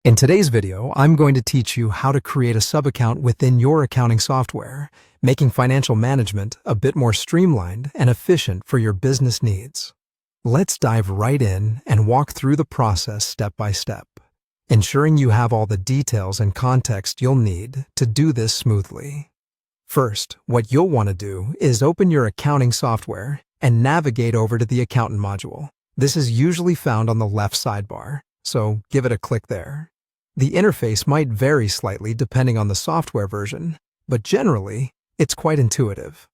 In today's video, I'm going to teach you how to create a sub-account within your accounting software, making financial management a bit more streamlined and efficient for your business needs. Let's dive right in and walk through the process step by step, ensuring you have all the details and context you'll need to do this smoothly. First, what you'll want to do is open your accounting software and navigate over to the Accountant module. This is usually found on the left sidebar, so give it a click there. The interface might vary slightly depending on the software version, but generally, it's quite intuitive.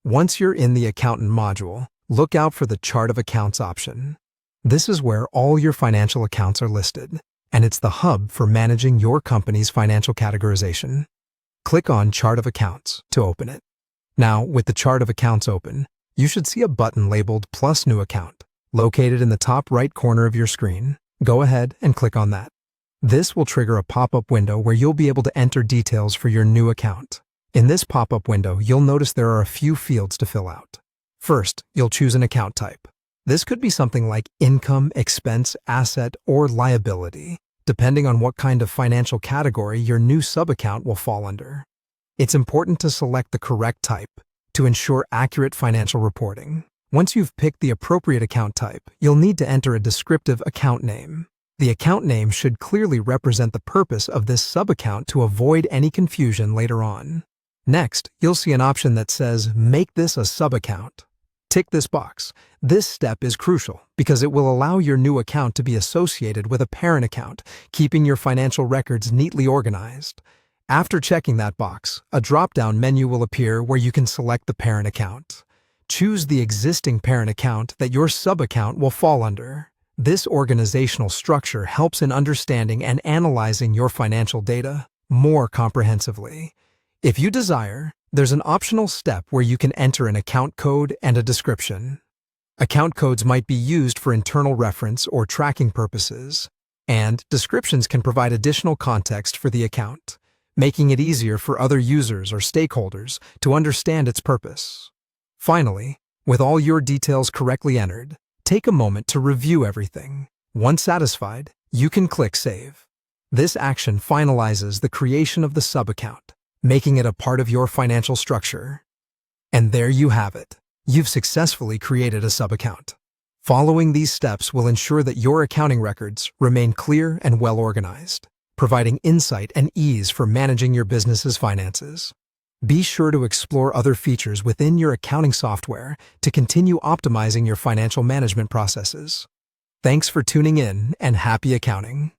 Once you're in the Accountant module, look out for the Chart of Accounts option. This is where all your financial accounts are listed, and it's the hub for managing your company's financial categorization. Click on Chart of Accounts to open it. Now, with the Chart of Accounts open, you should see a button labeled Plus New Account, located in the top right corner of your screen. Go ahead and click on that. This will trigger a pop-up window where you'll be able to enter details for your new account. In this pop-up window, you'll notice there are a few fields to fill out. First, you'll choose an account type. This could be something like income, expense, asset, or liability, depending on what kind of financial category your new sub-account will fall under. It's important to select the correct type to ensure accurate financial reporting. Once you've picked the appropriate account type, you'll need to enter a descriptive account name. The account name should clearly represent the purpose of this sub-account to avoid any confusion later on. Next, you'll see an option that says, Make this a sub-account. Tick this box. This step is crucial because it will allow your new account to be associated with a parent account, keeping your financial records neatly organized. After checking that box, a drop-down menu will appear where you can select the parent account. Choose the existing parent account that your sub-account will fall under. This organizational structure helps in understanding and analyzing your financial data more comprehensively. If you desire, there's an optional step where you can enter an account code and a description. Account codes might be used for internal reference or tracking purposes, and descriptions can provide additional context for the account, making it easier for other users or stakeholders to understand its purpose. Finally, with all your details correctly entered, take a moment to review everything. Once satisfied, you can click Save. This action finalizes the creation of the sub-account, making it a part of your financial structure. And there you have it. You've successfully created a sub-account. Following these steps will ensure that your accounting records remain clear and well organized, providing insight and ease for managing your business's finances. Be sure to explore other features within your accounting software to continue optimizing your financial management processes. Thanks for tuning in and happy accounting.